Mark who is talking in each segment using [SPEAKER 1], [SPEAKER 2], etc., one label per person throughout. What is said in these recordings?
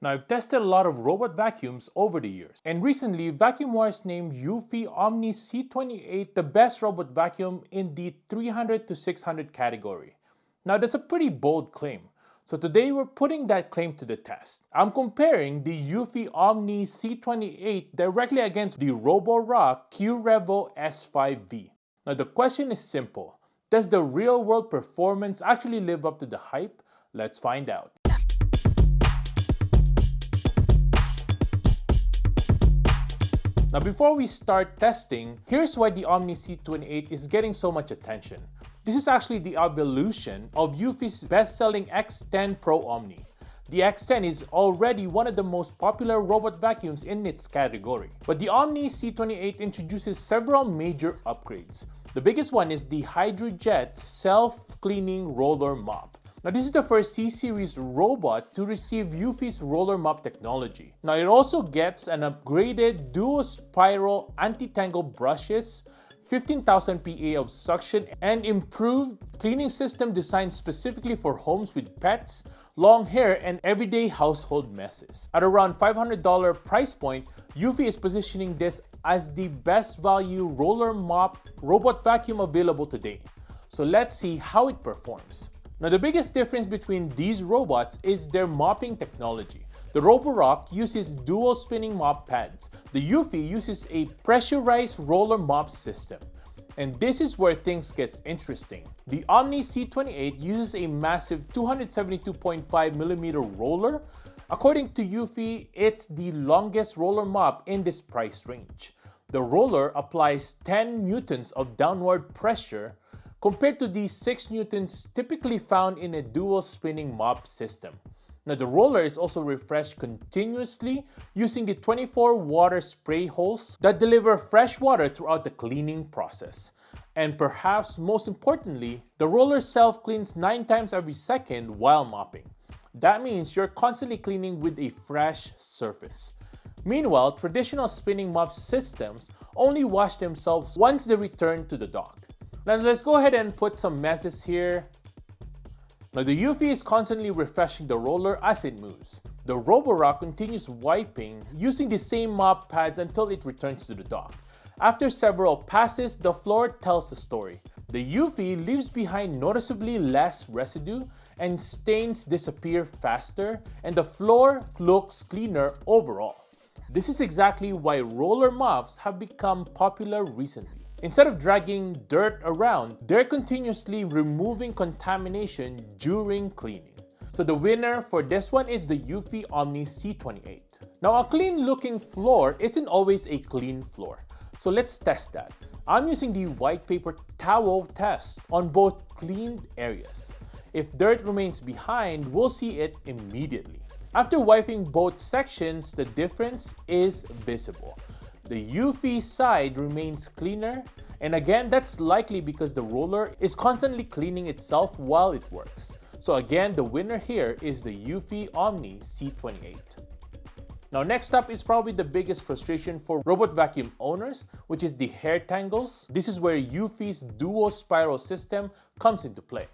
[SPEAKER 1] Now, I've tested a lot of robot vacuums over the years, and recently Vacuum Wars named eufy Omni C28 the best robot vacuum in the 300 to 600 category. Now, that's a pretty bold claim. So today we're putting that claim to the test. I'm comparing the eufy Omni C28 directly against the Roborock Qrevo S5V. Now, the question is simple. Does the real-world performance actually live up to the hype? Let's find out. Now, before we start testing, here's why the Omni C28 is getting so much attention. This is actually the evolution of eufy's best-selling X10 Pro Omni. The X10 is already one of the most popular robot vacuums in its category. But the Omni C28 introduces several major upgrades. The biggest one is the HydroJet Self-Cleaning Roller Mop. Now, this is the first C-Series robot to receive eufy's roller mop technology. Now, it also gets an upgraded DuoSpiral anti-tangle brushes, 15,000 PA of suction, and improved cleaning system designed specifically for homes with pets, long hair, and everyday household messes. At around $500 price point, eufy is positioning this as the best value roller mop robot vacuum available today. So let's see how it performs. Now, the biggest difference between these robots is their mopping technology. The Roborock uses dual spinning mop pads. The eufy uses a pressurized roller mop system. And this is where things get interesting. The Omni C28 uses a massive 272.5mm roller. According to eufy, it's the longest roller mop in this price range. The roller applies 10 newtons of downward pressure compared to the 6 newtons typically found in a dual spinning mop system. Now, the roller is also refreshed continuously using the 24 water spray holes that deliver fresh water throughout the cleaning process. And perhaps most importantly, the roller self-cleans 9 times every second while mopping. That means you're constantly cleaning with a fresh surface. Meanwhile, traditional spinning mop systems only wash themselves once they return to the dock. Now, let's go ahead and put some messes here. Now, the eufy is constantly refreshing the roller as it moves. The Roborock continues wiping using the same mop pads until it returns to the dock. After several passes, the floor tells the story. The eufy leaves behind noticeably less residue and stains disappear faster, and the floor looks cleaner overall. This is exactly why roller mops have become popular recently. Instead of dragging dirt around, they're continuously removing contamination during cleaning. So the winner for this one is the eufy Omni C28. Now, a clean looking floor isn't always a clean floor. So let's test that. I'm using the white paper towel test on both cleaned areas. If dirt remains behind, we'll see it immediately. After wiping both sections, the difference is visible. The eufy side remains cleaner, and again, that's likely because the roller is constantly cleaning itself while it works. So again, the winner here is the eufy Omni C28. Now, next up is probably the biggest frustration for robot vacuum owners, which is the hair tangles. This is where eufy's DuoSpiral system comes into play.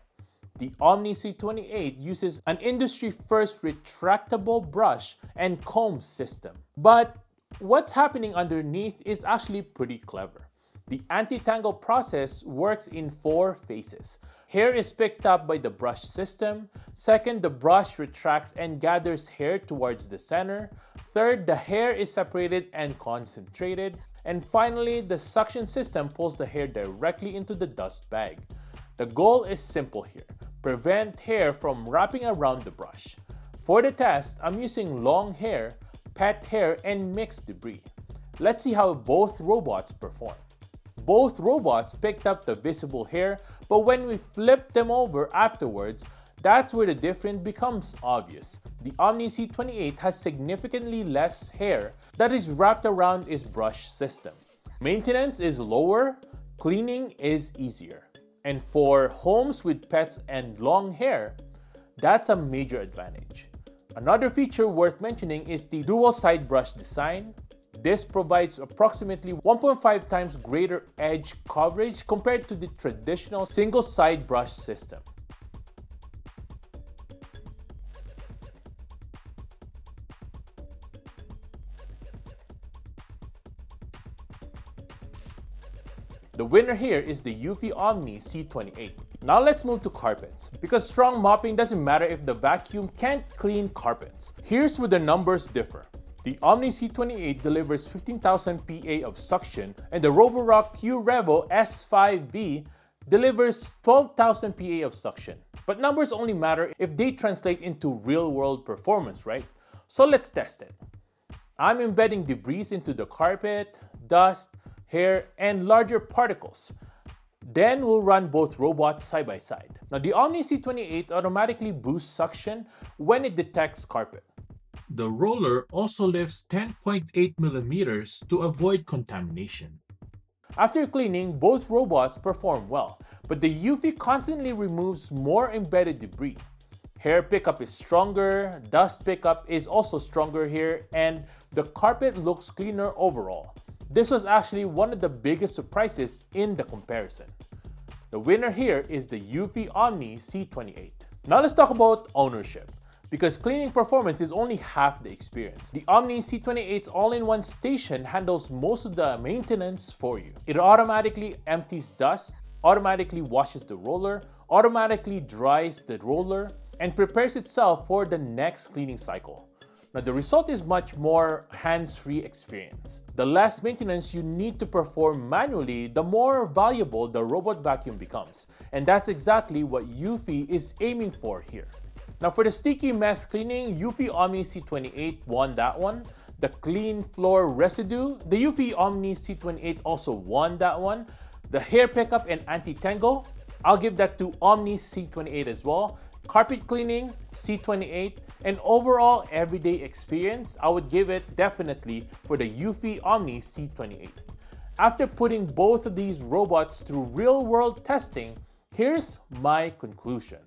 [SPEAKER 1] The Omni C28 uses an industry-first retractable brush and comb system. But what's happening underneath is actually pretty clever. The anti-tangle process works in 4 phases. Hair is picked up by the brush system. Second, the brush retracts and gathers hair towards the center. Third, the hair is separated and concentrated. And finally, the suction system pulls the hair directly into the dust bag. The goal is simple here. Prevent hair from wrapping around the brush. For the test, I'm using long hair, pet hair, and mixed debris. Let's see how both robots perform. Both robots picked up the visible hair, but when we flip them over afterwards, that's where the difference becomes obvious. The Omni C28 has significantly less hair that is wrapped around its brush system. Maintenance is lower, cleaning is easier. And for homes with pets and long hair, that's a major advantage. Another feature worth mentioning is the dual side brush design. This provides approximately 1.5 times greater edge coverage compared to the traditional single side brush system. The winner here is the eufy Omni C28. Now let's move to carpets, because strong mopping doesn't matter if the vacuum can't clean carpets. Here's where the numbers differ. The Omni C28 delivers 15,000 PA of suction, and the Roborock Qrevo S5V delivers 12,000 PA of suction. But numbers only matter if they translate into real-world performance, right? So let's test it. I'm embedding debris into the carpet, dust, hair, and larger particles. Then we'll run both robots side by side. Now the Omni C28 automatically boosts suction when it detects carpet. The roller also lifts 10.8 millimeters to avoid contamination. After cleaning, both robots perform well, but the eufy constantly removes more embedded debris. Hair pickup is stronger, dust pickup is also stronger here, and the carpet looks cleaner overall. This was actually one of the biggest surprises in the comparison. The winner here is the eufy Omni C28. Now let's talk about ownership, because cleaning performance is only half the experience. The Omni C28's all-in-one station handles most of the maintenance for you. It automatically empties dust, automatically washes the roller, automatically dries the roller, and prepares itself for the next cleaning cycle. Now the result is much more hands-free experience. The less maintenance you need to perform manually, the more valuable the robot vacuum becomes. And that's exactly what eufy is aiming for here. Now for the sticky mess cleaning, eufy Omni C28 won that one. The clean floor residue, the eufy Omni C28 also won that one. The hair pickup and anti-tangle, I'll give that to Omni C28 as well. Carpet cleaning, C28, and overall everyday experience, I would give it definitely for the eufy Omni C28. After putting both of these robots through real-world testing, here's my conclusion.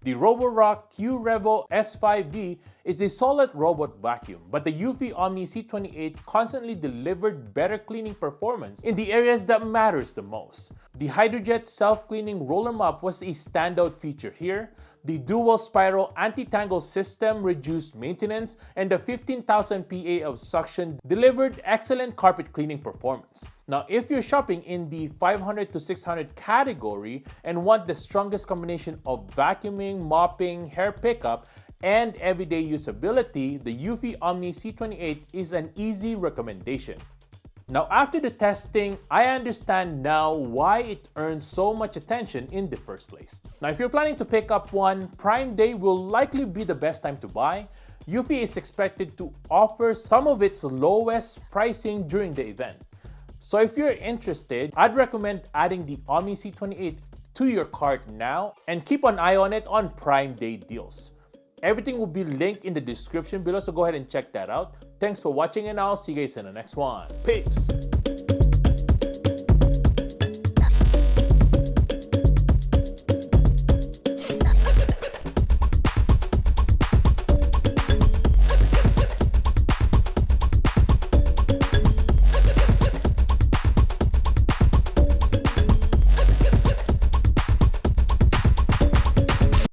[SPEAKER 1] The Roborock Qrevo S5V is a solid robot vacuum, but the eufy Omni C28 constantly delivered better cleaning performance in the areas that matters the most. The HydroJet Self-Cleaning Roller Mop was a standout feature here. The DuoSpiral anti-tangle system reduced maintenance, and the 15,000 PA of suction delivered excellent carpet cleaning performance. Now, if you're shopping in the 500 to 600 category and want the strongest combination of vacuuming, mopping, hair pickup, and everyday usability, the eufy Omni C28 is an easy recommendation. Now, after the testing, I understand now why it earned so much attention in the first place. Now, if you're planning to pick up one, Prime Day will likely be the best time to buy. eufy is expected to offer some of its lowest pricing during the event. So if you're interested, I'd recommend adding the Omni C28 to your cart now and keep an eye on it on Prime Day deals. Everything will be linked in the description below, so go ahead and check that out. Thanks for watching, and I'll see you guys in the next one. Peace!